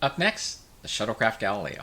Up next, the shuttlecraft Galileo.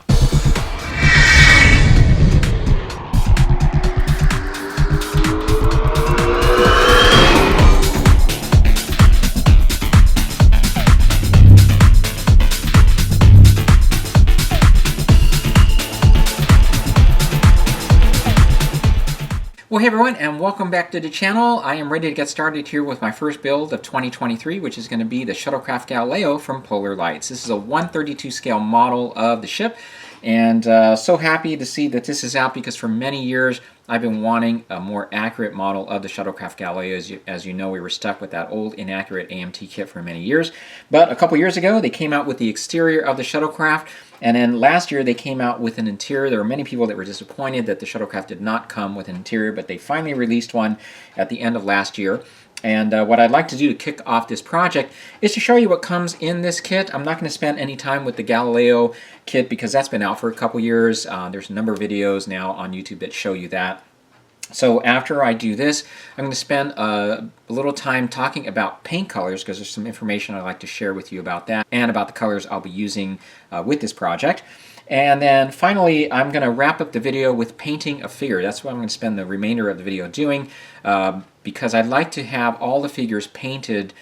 Well, hey everyone, and welcome back to the channel. I am ready to get started here with my first build of 2023, which is going to be the shuttlecraft Galileo from Polar Lights. This is a 1/32 scale model of the ship, and so happy to see that this is out because for many years I've been wanting a more accurate model of the shuttlecraft Galileo. As you know, we were stuck with that old inaccurate AMT kit for many years. But a couple years ago, they came out with the exterior of the shuttlecraft, and then last year they came out with an interior. There were many people that were disappointed that the shuttlecraft did not come with an interior, but they finally released one at the end of last year. And what I'd like to do to kick off this project is to show you what comes in this kit. I'm not going to spend any time with the Galileo kit because that's been out for a couple years. There's a number of videos now on YouTube that show you that. So after I do this, I'm going to spend a little time talking about paint colors because there's some information I'd like to share with you about that and about the colors I'll be using with this project. And then finally, I'm going to wrap up the video with painting a figure. That's what I'm going to spend the remainder of the video doing because I'd like to have all the figures painted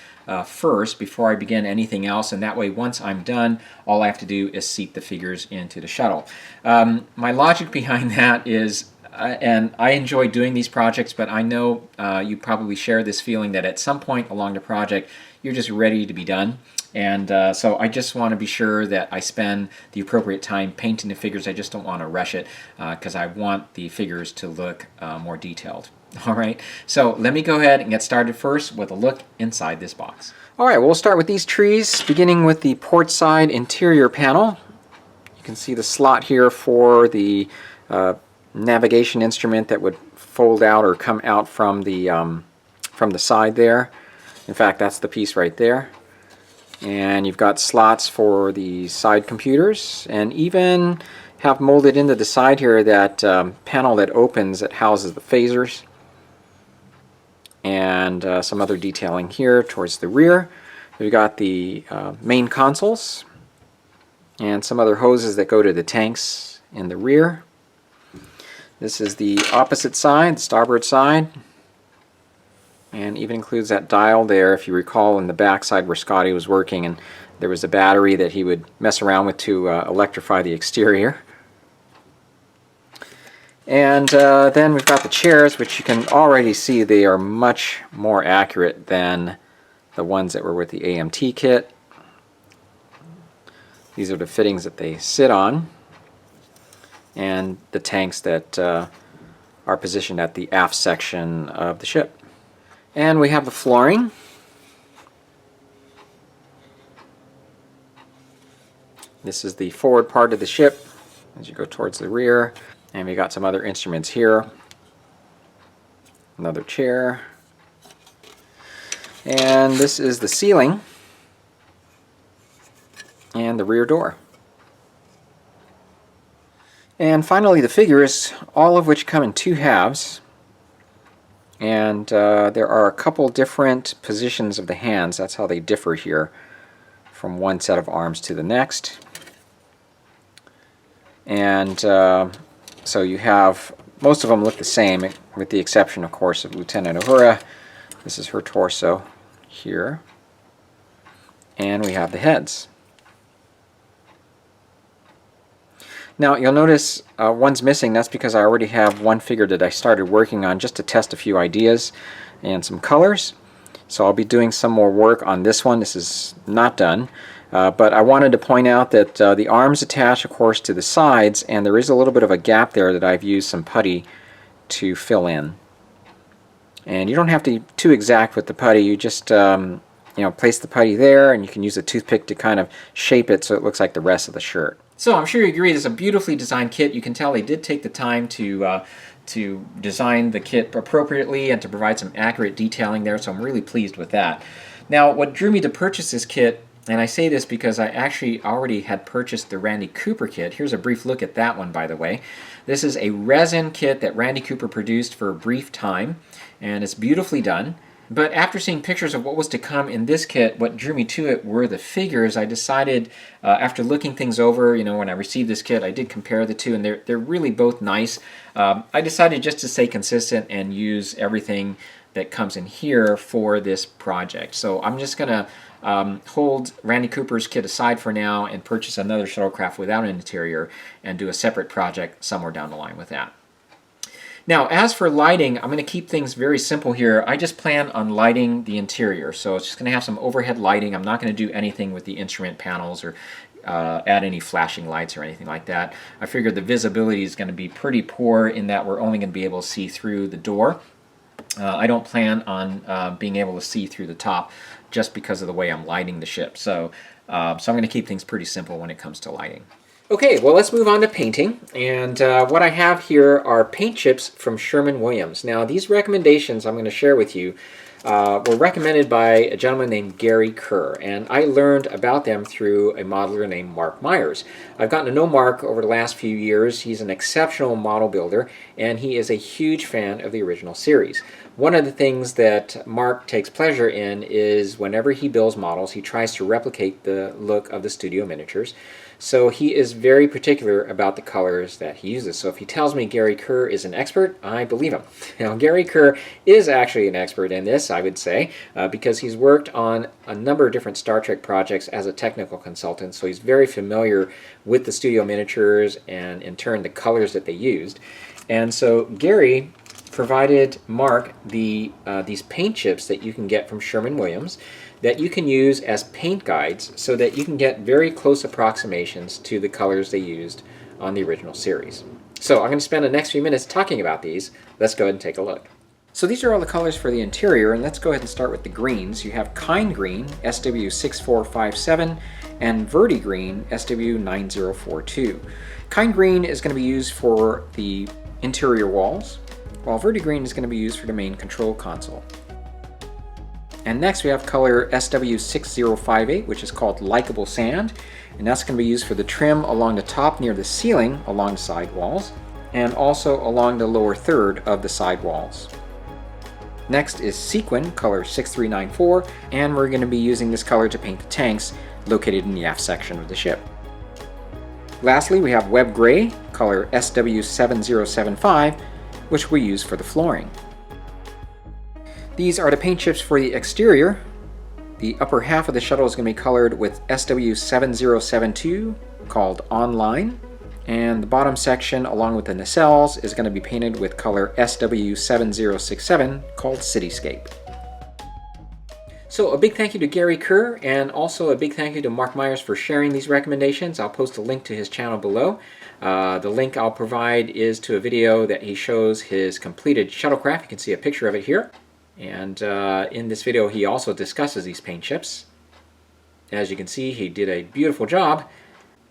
first before I begin anything else, and that way once I'm done, all I have to do is seat the figures into the shuttle. My logic behind that is and I enjoy doing these projects, but I know you probably share this feeling that at some point along the project you're just ready to be done. And so I just want to be sure that I spend the appropriate time painting the figures. I just don't want to rush it because I want the figures to look more detailed. All right, so let me go ahead and get started first with a look inside this box. All right, we'll start with these trees, beginning with the port side interior panel. You can see the slot here for the navigation instrument that would fold out or come out from the side there. In fact, that's the piece right there. And you've got slots for the side computers, and even have molded into the side here that panel that opens that houses the phasers, and some other detailing here towards the rear. We've got the main consoles and some other hoses that go to the tanks in the rear. This is the opposite side, the starboard side, and even includes that dial there, if you recall, in the back side where Scotty was working, and there was a battery that he would mess around with to electrify the exterior. And then we've got the chairs, which you can already see they are much more accurate than the ones that were with the AMT kit. These are the fittings that they sit on, and the tanks that are positioned at the aft section of the ship. And we have the flooring. This is the forward part of the ship as you go towards the rear. And we got some other instruments here. Another chair. And this is the ceiling and the rear door. And finally the figures, all of which come in two halves. And there are a couple different positions of the hands. That's how they differ here from one set of arms to the next. And so you have, most of them look the same, with the exception, of course, of Lieutenant Uhura. This is her torso here. And we have the heads. Now you'll notice one's missing. That's because I already have one figure that I started working on just to test a few ideas and some colors. So I'll be doing some more work on this one. This is not done. But I wanted to point out that the arms attach, of course, to the sides, and there is a little bit of a gap there that I've used some putty to fill in. And you don't have to be too exact with the putty. You just place the putty there, and you can use a toothpick to kind of shape it so it looks like the rest of the shirt. So I'm sure you agree this is a beautifully designed kit. You can tell they did take the time to design the kit appropriately and to provide some accurate detailing there, so I'm really pleased with that. Now, what drew me to purchase this kit, and I say this because I actually already had purchased the Randy Cooper kit. Here's a brief look at that one, by the way. This is a resin kit that Randy Cooper produced for a brief time, and it's beautifully done. But after seeing pictures of what was to come in this kit, what drew me to it were the figures. I decided, after looking things over, when I received this kit, I did compare the two, and they're really both nice. I decided just to stay consistent and use everything that comes in here for this project. So I'm just going to hold Randy Cooper's kit aside for now and purchase another shuttlecraft without an interior and do a separate project somewhere down the line with that. Now, as for lighting, I'm going to keep things very simple here. I just plan on lighting the interior. So it's just going to have some overhead lighting. I'm not going to do anything with the instrument panels or add any flashing lights or anything like that. I figured the visibility is going to be pretty poor in that we're only going to be able to see through the door. I don't plan on being able to see through the top just because of the way I'm lighting the ship. So I'm going to keep things pretty simple when it comes to lighting. Okay, well, let's move on to painting. And what I have here are paint chips from Sherman Williams. Now, these recommendations I'm going to share with you were recommended by a gentleman named Gary Kerr, and I learned about them through a modeler named Mark Myers. I've gotten to know Mark over the last few years. He's an exceptional model builder, and he is a huge fan of the original series. One of the things that Mark takes pleasure in is whenever he builds models, he tries to replicate the look of the studio miniatures. So he is very particular about the colors that he uses. So if he tells me Gary Kerr is an expert, I believe him. Now, Gary Kerr is actually an expert in this, I would say, because he's worked on a number of different Star Trek projects as a technical consultant. So he's very familiar with the studio miniatures and, in turn, the colors that they used. And so Gary provided Mark these paint chips that you can get from Sherman Williams that you can use as paint guides so that you can get very close approximations to the colors they used on the original series. So I'm going to spend the next few minutes talking about these. Let's go ahead and take a look. So these are all the colors for the interior, and let's go ahead and start with the greens. You have Kind Green, SW6457, and Verdi Green, SW9042. Kind Green is going to be used for the interior walls, while Verdi Green is going to be used for the main control console. And next we have color SW6058, which is called Likeable Sand, and that's going to be used for the trim along the top near the ceiling along the side walls, and also along the lower third of the side walls. Next is Sequin, color 6394, and we're going to be using this color to paint the tanks located in the aft section of the ship. Lastly, we have Web Gray, color SW7075, which we use for the flooring. These are the paint chips for the exterior. The upper half of the shuttle is going to be colored with SW7072, called Online, and the bottom section, along with the nacelles, is going to be painted with color SW7067, called Cityscape. So a big thank you to Gary Kerr, and also a big thank you to Mark Myers for sharing these recommendations. I'll post a link to his channel below. The link I'll provide is to a video that he shows his completed shuttlecraft. You can see a picture of it here. And in this video he also discusses these paint chips. As you can see, he did a beautiful job,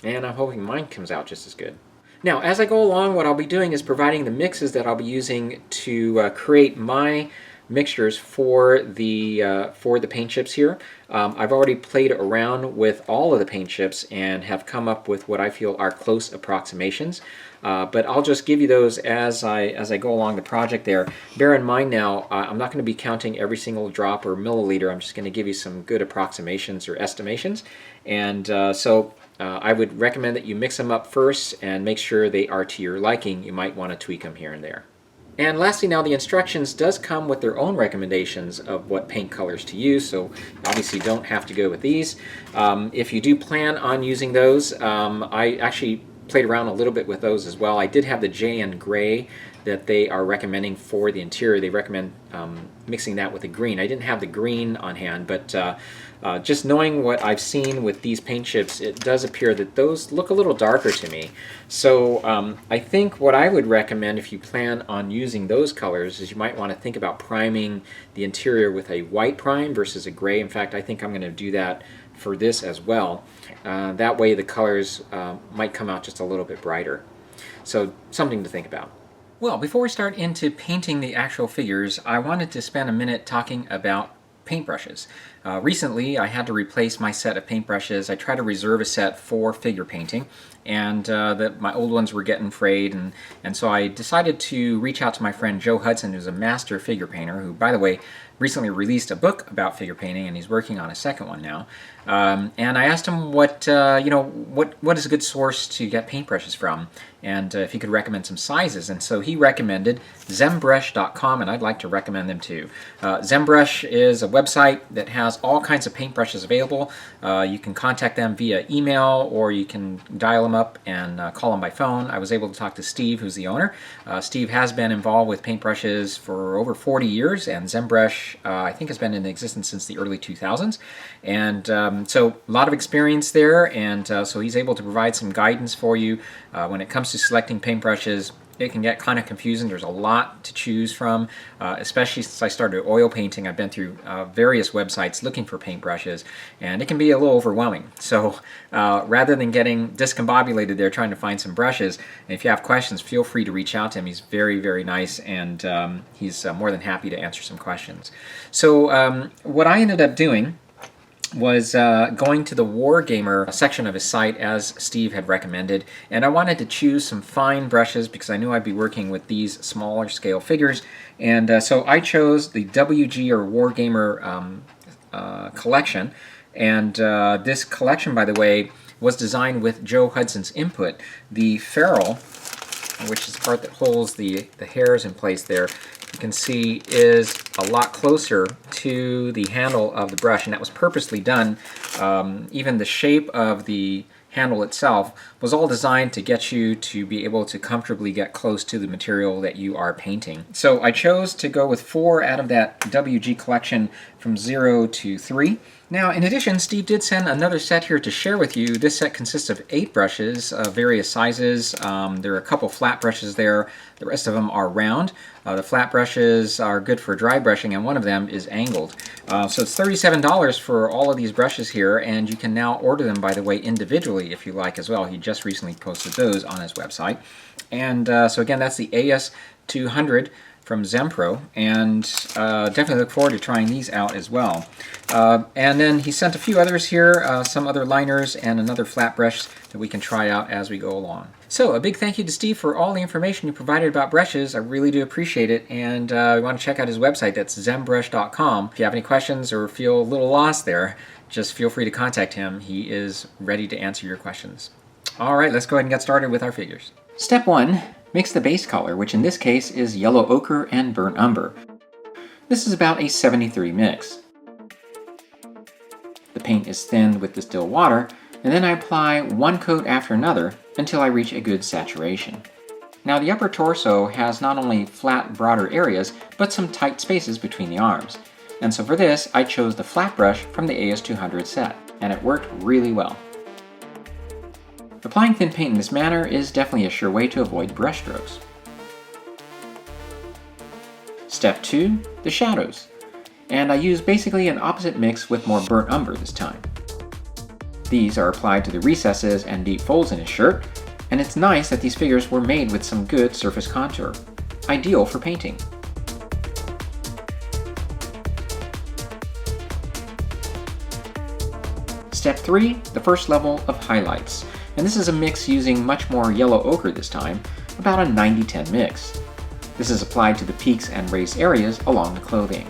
and I'm hoping mine comes out just as good. Now, as I go along, what I'll be doing is providing the mixes that I'll be using to create my mixtures for the paint chips here. I've already played around with all of the paint chips and have come up with what I feel are close approximations. But I'll just give you those as I go along the project there. Bear in mind now, I'm not going to be counting every single drop or milliliter. I'm just going to give you some good approximations or estimations. And so I would recommend that you mix them up first and make sure they are to your liking. You might want to tweak them here and there. And lastly, now the instructions does come with their own recommendations of what paint colors to use, so obviously you don't have to go with these. If you do plan on using those, I actually played around a little bit with those as well. I did have the JN Gray that they are recommending for the interior. They recommend mixing that with the green. I didn't have the green on hand, but just knowing what I've seen with these paint chips, it does appear that those look a little darker to me. So I think what I would recommend if you plan on using those colors is you might want to think about priming the interior with a white prime versus a gray. In fact, I think I'm going to do that for this as well. That way the colors might come out just a little bit brighter. So something to think about. Well, before we start into painting the actual figures, I wanted to spend a minute talking about paintbrushes. Recently, I had to replace my set of paintbrushes. I tried to reserve a set for figure painting, and my old ones were getting frayed, and so I decided to reach out to my friend Joe Hudson, who's a master figure painter, who, by the way, recently released a book about figure painting, and he's working on a second one now. And I asked him what is a good source to get paintbrushes from, and if he could recommend some sizes. And so he recommended ZenBrush.com, and I'd like to recommend them too. ZenBrush is a website that has all kinds of paintbrushes available. You can contact them via email, or you can dial them up and call them by phone. I was able to talk to Steve, who's the owner. Steve has been involved with paintbrushes for over 40 years, and ZenBrush I think has been in existence since the early 2000s. And so a lot of experience there, and so he's able to provide some guidance for you when it comes to selecting paintbrushes. It can get kind of confusing. There's a lot to choose from, especially since I started oil painting. I've been through various websites looking for paintbrushes, and it can be a little overwhelming. So rather than getting discombobulated there trying to find some brushes, if you have questions, feel free to reach out to him. He's very, very nice, and he's more than happy to answer some questions. So what I ended up doing was going to the Wargamer section of his site, as Steve had recommended, and I wanted to choose some fine brushes because I knew I'd be working with these smaller scale figures, and so I chose the WG or Wargamer collection. And this collection, by the way, was designed with Joe Hudson's input. The ferrule, which is the part that holds the hairs in place there, you can see is a lot closer to the handle of the brush, and that was purposely done. Even the shape of the handle itself was all designed to get you to be able to comfortably get close to the material that you are painting. So I chose to go with 4 out of that WG collection from 0 to 3. Now, in addition, Steve did send another set here to share with you. This set consists of 8 brushes of various sizes. There are a couple flat brushes there. The rest of them are round. The flat brushes are good for dry brushing, and one of them is angled. So it's $37 for all of these brushes here, and you can now order them, by the way, individually if you like as well. He just recently posted those on his website. And so again, that's the AS200 from Zenpro, and definitely look forward to trying these out as well. And then he sent a few others here, some other liners and another flat brush that we can try out as we go along. So a big thank you to Steve for all the information you provided about brushes. I really do appreciate it, and you want to check out his website. That's ZenBrush.com. If you have any questions or feel a little lost there, just feel free to contact him. He is ready to answer your questions. All right, let's go ahead and get started with our figures. Step 1. Mix the base color, which in this case is yellow ochre and burnt umber. This is about a 70-30 mix. The paint is thinned with distilled water, and then I apply one coat after another until I reach a good saturation. Now the upper torso has not only flat, broader areas, but some tight spaces between the arms. And so for this, I chose the flat brush from the AS200 set, and it worked really well. Applying thin paint in this manner is definitely a sure way to avoid brush strokes. Step 2, the shadows. And I use basically an opposite mix with more burnt umber this time. These are applied to the recesses and deep folds in his shirt, and it's nice that these figures were made with some good surface contour. Ideal for painting. Step 3, the first level of highlights. And this is a mix using much more yellow ochre this time, about a 90-10 mix. This is applied to the peaks and raised areas along the clothing.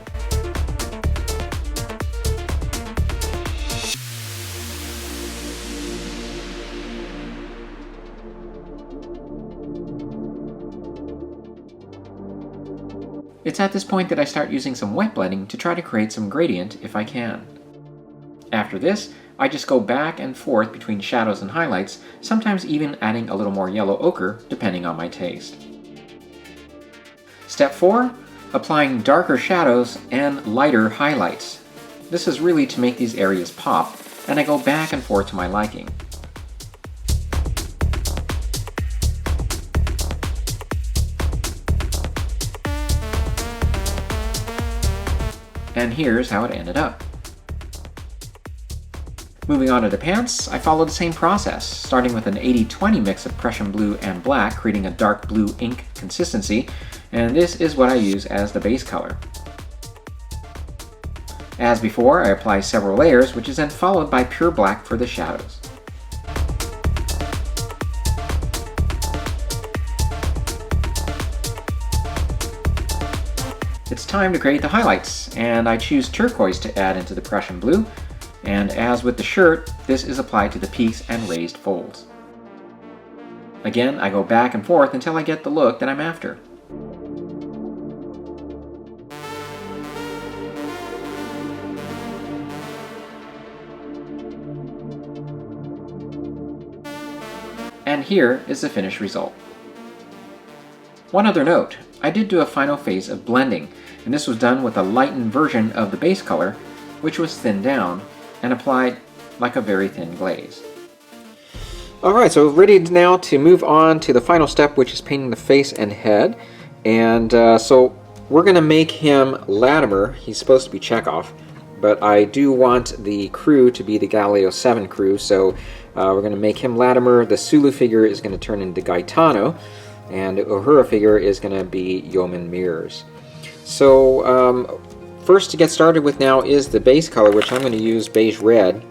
It's at this point that I start using some wet blending to try to create some gradient if I can. After this, I just go back and forth between shadows and highlights, sometimes even adding a little more yellow ochre depending on my taste. Step 4, applying darker shadows and lighter highlights. This is really to make these areas pop, and I go back and forth to my liking. And here's how it ended up. Moving on to the pants, I followed the same process, starting with an 80-20 mix of Prussian blue and black, creating a dark blue ink consistency, and this is what I use as the base color. As before, I apply several layers, which is then followed by pure black for the shadows. It's time to create the highlights, and I choose turquoise to add into the Prussian blue, and as with the shirt, this is applied to the peaks and raised folds. Again, I go back and forth until I get the look that I'm after. And here is the finished result. One other note, I did do a final phase of blending, and this was done with a lightened version of the base color, which was thinned down and applied like a very thin glaze. Alright, so ready now to move on to the final step, which is painting the face and head. And so we're going to make him Latimer. He's supposed to be Chekhov, but I do want the crew to be the Galileo 7 crew, so we're going to make him Latimer. The Sulu figure is going to turn into Gaetano, and the Uhura figure is going to be Yeoman Mirrors. So first to get started with now is the base color, which I'm going to use beige red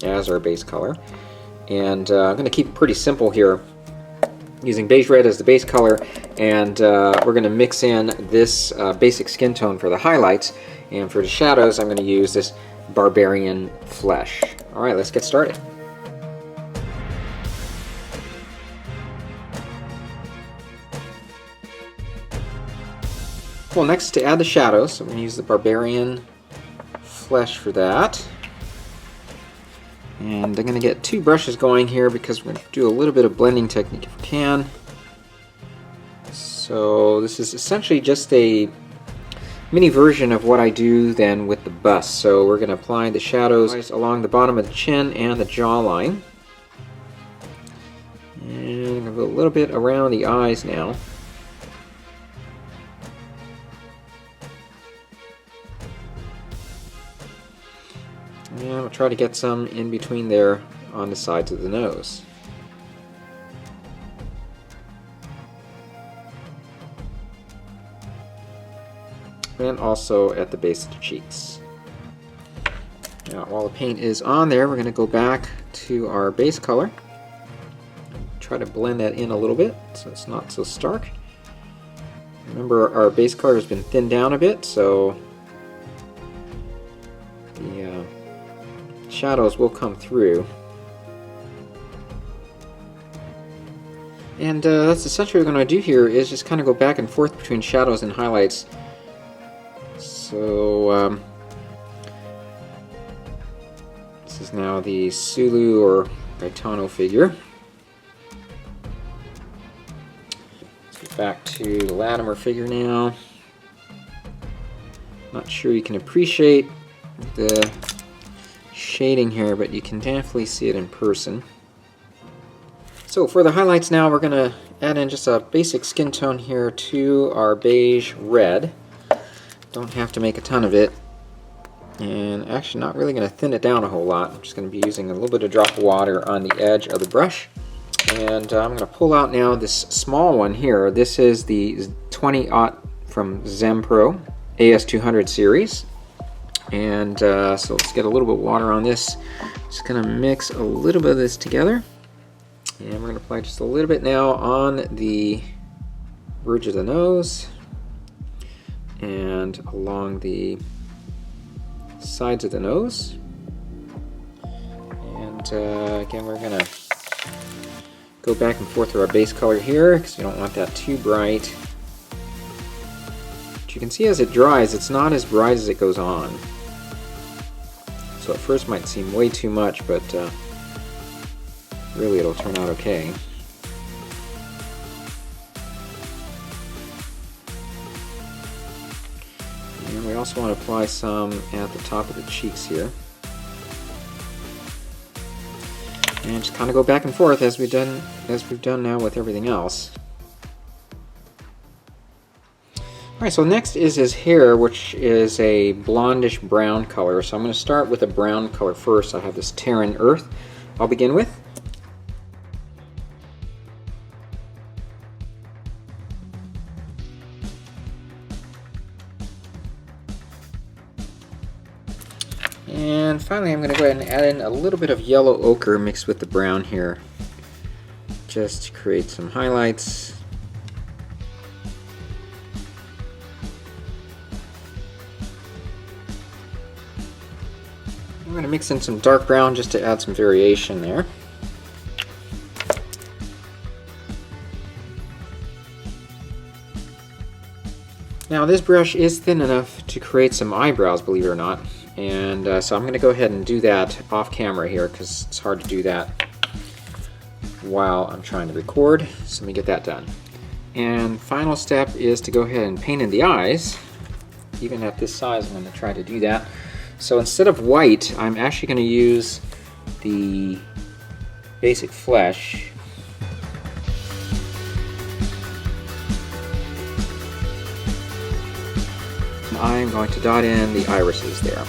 as our base color. And I'm going to keep it pretty simple here, using beige red as the base color, and we're going to mix in this basic skin tone for the highlights, and for the shadows I'm going to use this Barbarian Flesh. Alright, let's get started. Well, next to add the shadows, I'm going to use the Barbarian Flesh for that. And I'm going to get two brushes going here because we're going to do a little bit of blending technique if we can. So this is essentially just a mini version of what I do then with the bust. So we're going to apply the shadows along the bottom of the chin and the jawline. And I'm going to go a little bit around the eyes now. And we'll try to get some in between there on the sides of the nose. And also at the base of the cheeks. Now, while the paint is on there, we're going to go back to our base color. Try to blend that in a little bit so it's not so stark. Remember, our base color has been thinned down a bit, so the shadows will come through. And that's essentially what we're going to do here, is just kind of go back and forth between shadows and highlights. So this is now the Sulu or Gaetano figure. Let's get back to the Latimer figure now. Not sure you can appreciate the shading here, but you can definitely see it in person. So for the highlights now, we're going to add in just a basic skin tone here to our beige red. Don't have to make a ton of it, and actually not really going to thin it down a whole lot. I'm just going to be using a little bit of drop of water on the edge of the brush, and I'm going to pull out now this small one here. This is the 20-aught from Zempro AS200 series. And so let's get a little bit of water on this. Just going to mix a little bit of this together. And we're going to apply just a little bit now on the bridge of the nose and along the sides of the nose. And again, we're going to go back and forth through our base color here because we don't want that too bright. But you can see as it dries, it's not as bright as it goes on. So at first might seem way too much, but really it'll turn out okay. And we also want to apply some at the top of the cheeks here. And just kind of go back and forth as we've done now with everything else. Alright, so next is his hair, which is a blondish brown color. So I'm going to start with a brown color first. I have this Terran Earth I'll begin with. And finally I'm going to go ahead and add in a little bit of yellow ochre mixed with the brown here, just to create some highlights. I'm going to mix in some dark brown just to add some variation there. Now this brush is thin enough to create some eyebrows, believe it or not, and so I'm going to go ahead and do that off camera here because it's hard to do that while I'm trying to record, so let me get that done. And final step is to go ahead and paint in the eyes. Even at this size, I'm going to try to do that. So instead of white, I'm actually going to use the basic flesh. I'm going to dot in the irises there.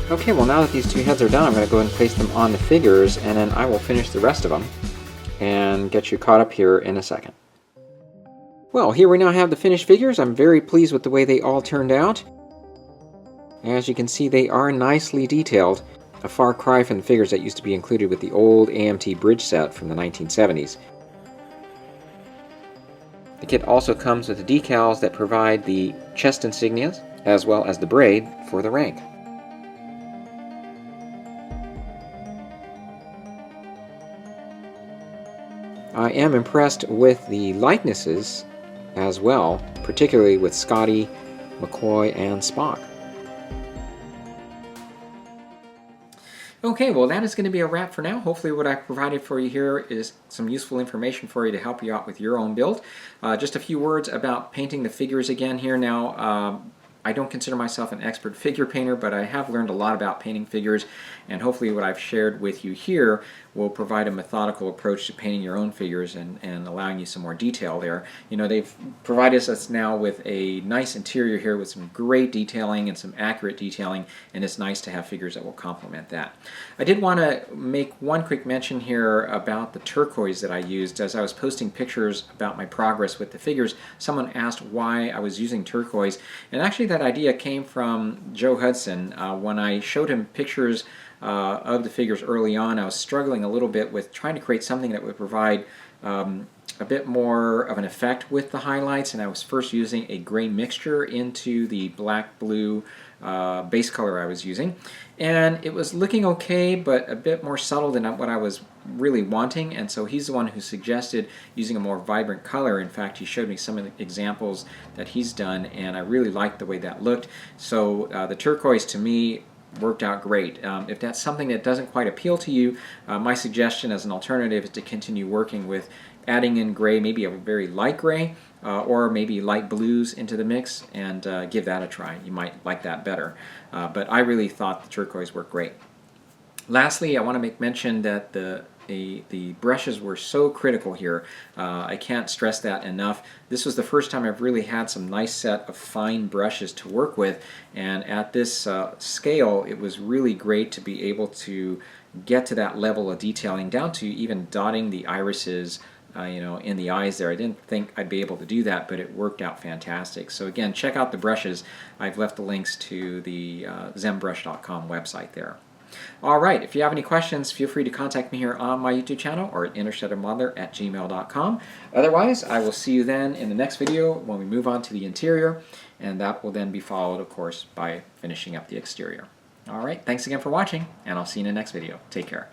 Okay, well now that these two heads are done, I'm going to go ahead and place them on the figures, and then I will finish the rest of them and get you caught up here in a second. Well, here we now have the finished figures. I'm very pleased with the way they all turned out. As you can see, they are nicely detailed, a far cry from the figures that used to be included with the old AMT bridge set from the 1970s. The kit also comes with the decals that provide the chest insignias, as well as the braid for the rank. I am impressed with the likenesses as well, particularly with Scotty, McCoy, and Spock. Okay, well that is going to be a wrap for now. Hopefully what I provided for you here is some useful information for you to help you out with your own build. Just a few words about painting the figures again here now. I don't consider myself an expert figure painter, but I have learned a lot about painting figures, and hopefully what I've shared with you here will provide a methodical approach to painting your own figures and allowing you some more detail there. You know, they've provided us now with a nice interior here with some great detailing and some accurate detailing, and it's nice to have figures that will complement that. I did want to make one quick mention here about the turquoise that I used. As I was posting pictures about my progress with the figures, someone asked why I was using turquoise, and actually that idea came from Joe Hudson. When I showed him pictures of the figures early on, I was struggling a little bit with trying to create something that would provide a bit more of an effect with the highlights, and I was first using a gray mixture into the black-blue base color I was using, and it was looking okay, but a bit more subtle than what I was really wanting, and so he's the one who suggested using a more vibrant color. In fact, he showed me some of the examples that he's done, and I really liked the way that looked. So the turquoise to me worked out great. If that's something that doesn't quite appeal to you, my suggestion as an alternative is to continue working with adding in gray, maybe a very light gray, or maybe light blues into the mix, and give that a try. You might like that better. But I really thought the turquoise worked great. Lastly, I want to make mention that the brushes were so critical here. I can't stress that enough. This was the first time I've really had some nice set of fine brushes to work with, and at this scale it was really great to be able to get to that level of detailing, down to even dotting the irises you know, in the eyes there. I didn't think I'd be able to do that, but it worked out fantastic. So again, check out the brushes. I've left the links to the zembrush.com website there. Alright, if you have any questions, feel free to contact me here on my YouTube channel or at interstellarmodeler@gmail.com. Otherwise, I will see you then in the next video when we move on to the interior, and that will then be followed, of course, by finishing up the exterior. Alright, thanks again for watching, and I'll see you in the next video. Take care.